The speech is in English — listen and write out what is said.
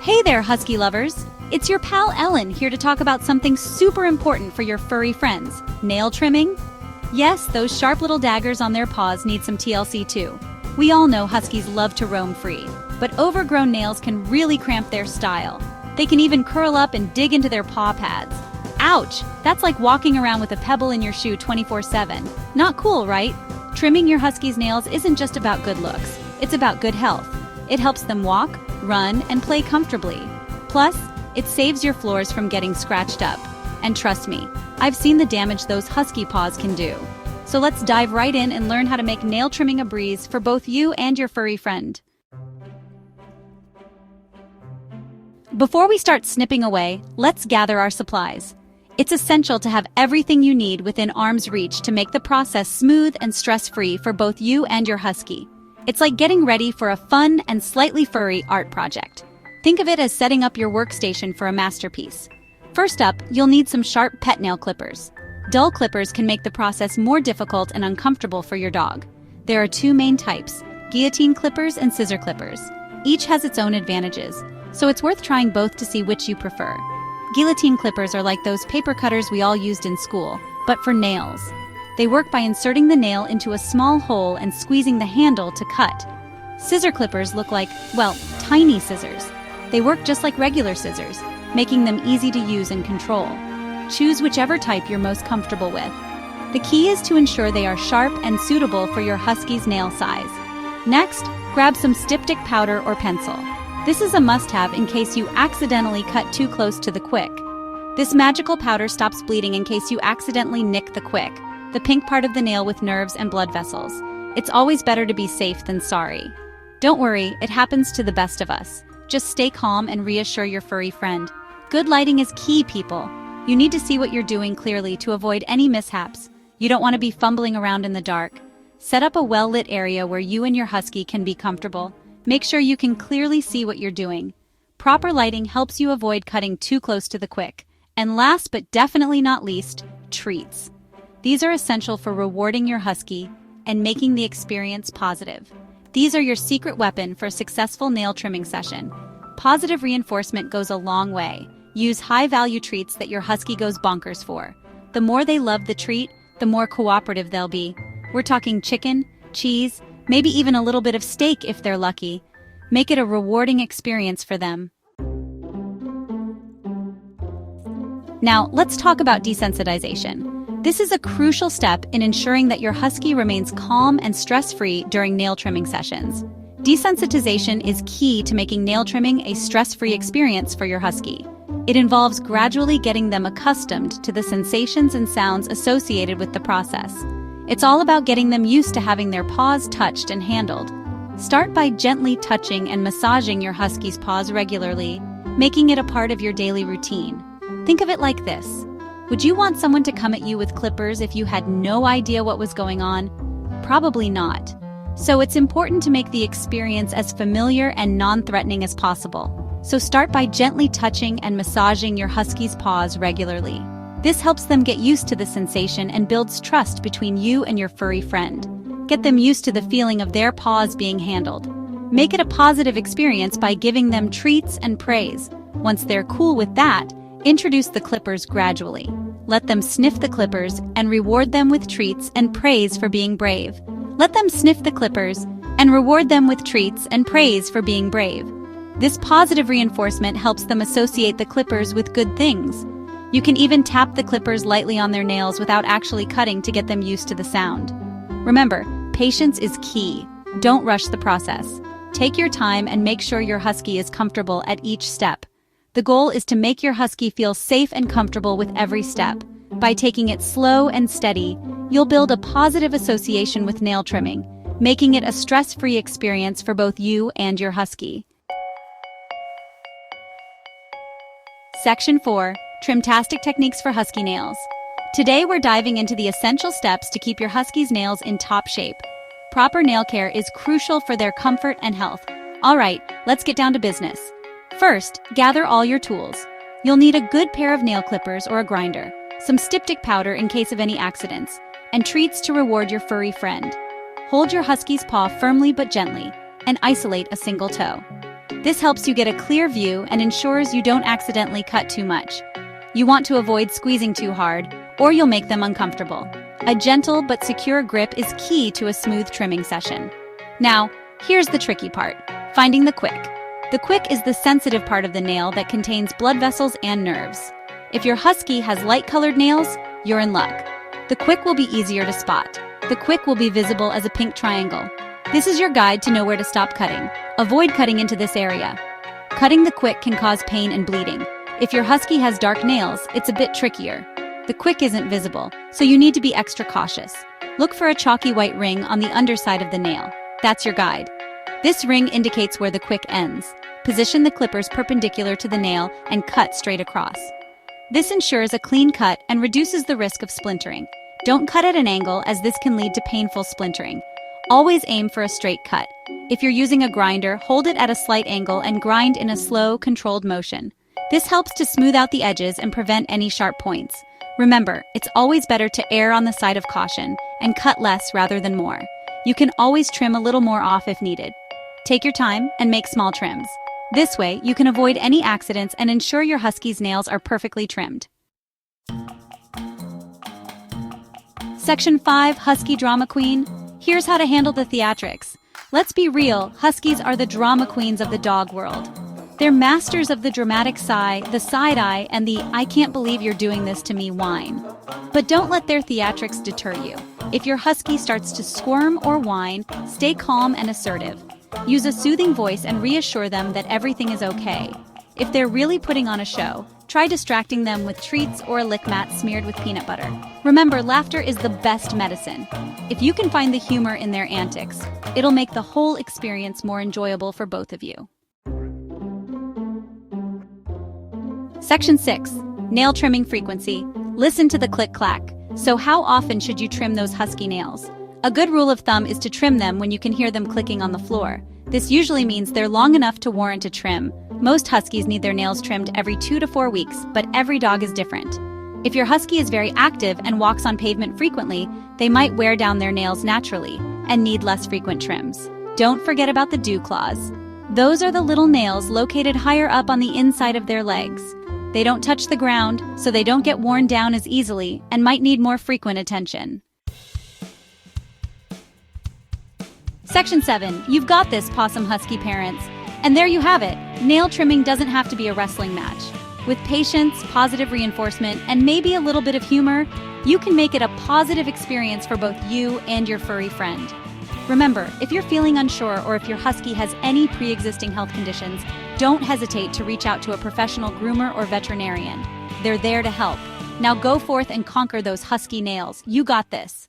Hey there, Husky lovers! It's your pal Ellen here to talk about something super important for your furry friends, nail trimming. Yes, those sharp little daggers on their paws need some TLC too. We all know Huskies love to roam free, but overgrown nails can really cramp their style. They can even curl up and dig into their paw pads. Ouch! That's like walking around with a pebble in your shoe 24/7. Not cool, right? Trimming your Husky's nails isn't just about good looks, it's about good health. It helps them walk, run, and play comfortably. Plus, it saves your floors from getting scratched up. And trust me, I've seen the damage those Husky paws can do. So let's dive right in and learn how to make nail trimming a breeze for both you and your furry friend. Before we start snipping away, let's gather our supplies. It's essential to have everything you need within arm's reach to make the process smooth and stress-free for both you and your Husky. It's like getting ready for a fun and slightly furry art project. Think of it as setting up your workstation for a masterpiece. First up, you'll need some sharp pet nail clippers. Dull clippers can make the process more difficult and uncomfortable for your dog. There are two main types, guillotine clippers and scissor clippers. Each has its own advantages, so it's worth trying both to see which you prefer. Guillotine clippers are like those paper cutters we all used in school, but for nails. They work by inserting the nail into a small hole and squeezing the handle to cut. Scissor clippers look like, well, tiny scissors. They work just like regular scissors, making them easy to use and control. Choose whichever type you're most comfortable with. The key is to ensure they are sharp and suitable for your Husky's nail size. Next, grab some styptic powder or pencil. This is a must-have in case you accidentally cut too close to the quick. This magical powder stops bleeding in case you accidentally nick the quick, the pink part of the nail with nerves and blood vessels. It's always better to be safe than sorry. Don't worry, it happens to the best of us. Just stay calm and reassure your furry friend. Good lighting is key, people. You need to see what you're doing clearly to avoid any mishaps. You don't want to be fumbling around in the dark. Set up a well-lit area where you and your Husky can be comfortable. Make sure you can clearly see what you're doing. Proper lighting helps you avoid cutting too close to the quick. And last but definitely not least, treats. These are essential for rewarding your Husky and making the experience positive. These are your secret weapon for a successful nail trimming session. Positive reinforcement goes a long way. Use high-value treats that your Husky goes bonkers for. The more they love the treat, the more cooperative they'll be. We're talking chicken, cheese, maybe even a little bit of steak if they're lucky. Make it a rewarding experience for them. Now, let's talk about desensitization. This is a crucial step in ensuring that your Husky remains calm and stress-free during nail trimming sessions. Desensitization is key to making nail trimming a stress-free experience for your Husky. It involves gradually getting them accustomed to the sensations and sounds associated with the process. It's all about getting them used to having their paws touched and handled. Start by gently touching and massaging your Husky's paws regularly, making it a part of your daily routine. Think of it like this. Would you want someone to come at you with clippers if you had no idea what was going on? Probably not. So it's important to make the experience as familiar and non-threatening as possible. So start by gently touching and massaging your Husky's paws regularly. This helps them get used to the sensation and builds trust between you and your furry friend. Get them used to the feeling of their paws being handled. Make it a positive experience by giving them treats and praise. Once they're cool with that, introduce the clippers gradually. Let them sniff the clippers and reward them with treats and praise for being brave. Let them sniff the clippers and reward them with treats and praise for being brave. This positive reinforcement helps them associate the clippers with good things. You can even tap the clippers lightly on their nails without actually cutting to get them used to the sound. Remember, patience is key. Don't rush the process. Take your time and make sure your Husky is comfortable at each step. The goal is to make your Husky feel safe and comfortable with every step. By taking it slow and steady, you'll build a positive association with nail trimming, making it a stress-free experience for both you and your Husky. Section 4. Trimtastic Techniques for Husky Nails. Today we're diving into the essential steps to keep your Husky's nails in top shape. Proper nail care is crucial for their comfort and health. All right, let's get down to business. First, gather all your tools. You'll need a good pair of nail clippers or a grinder, some styptic powder in case of any accidents, and treats to reward your furry friend. Hold your Husky's paw firmly but gently, and isolate a single toe. This helps you get a clear view and ensures you don't accidentally cut too much. You want to avoid squeezing too hard, or you'll make them uncomfortable. A gentle but secure grip is key to a smooth trimming session. Now, here's the tricky part: finding the quick. The quick is the sensitive part of the nail that contains blood vessels and nerves. If your husky has light-colored nails, you're in luck. The quick will be easier to spot. The quick will be visible as a pink triangle. This is your guide to know where to stop cutting. Avoid cutting into this area. Cutting the quick can cause pain and bleeding. If your husky has dark nails, it's a bit trickier. The quick isn't visible, so you need to be extra cautious. Look for a chalky white ring on the underside of the nail. That's your guide. This ring indicates where the quick ends. Position the clippers perpendicular to the nail and cut straight across. This ensures a clean cut and reduces the risk of splintering. Don't cut at an angle, as this can lead to painful splintering. Always aim for a straight cut. If you're using a grinder, hold it at a slight angle and grind in a slow, controlled motion. This helps to smooth out the edges and prevent any sharp points. Remember, it's always better to err on the side of caution and cut less rather than more. You can always trim a little more off if needed. Take your time and make small trims. This way, you can avoid any accidents and ensure your husky's nails are perfectly trimmed. Section 5, Husky Drama Queen. Here's how to handle the theatrics. Let's be real, huskies are the drama queens of the dog world. They're masters of the dramatic sigh, the side eye, and the "I can't believe you're doing this to me" whine. But don't let their theatrics deter you. If your husky starts to squirm or whine, stay calm and assertive. Use a soothing voice and reassure them that everything is okay. If they're really putting on a show, try distracting them with treats or a lick mat smeared with peanut butter. Remember, laughter is the best medicine. If you can find the humor in their antics, it'll make the whole experience more enjoyable for both of you. Section 6, Nail Trimming Frequency. Listen to the click-clack. So how often should you trim those husky nails? A good rule of thumb is to trim them when you can hear them clicking on the floor. This usually means they're long enough to warrant a trim. Most huskies need their nails trimmed every 2 to 4 weeks, but every dog is different. If your husky is very active and walks on pavement frequently, they might wear down their nails naturally and need less frequent trims. Don't forget about the dew claws. Those are the little nails located higher up on the inside of their legs. They don't touch the ground, so they don't get worn down as easily and might need more frequent attention. Section 7, you've got this, Pawsome Husky parents. And there you have it. Nail trimming doesn't have to be a wrestling match. With patience, positive reinforcement, and maybe a little bit of humor, you can make it a positive experience for both you and your furry friend. Remember, if you're feeling unsure or if your husky has any pre-existing health conditions, don't hesitate to reach out to a professional groomer or veterinarian. They're there to help. Now go forth and conquer those husky nails. You got this.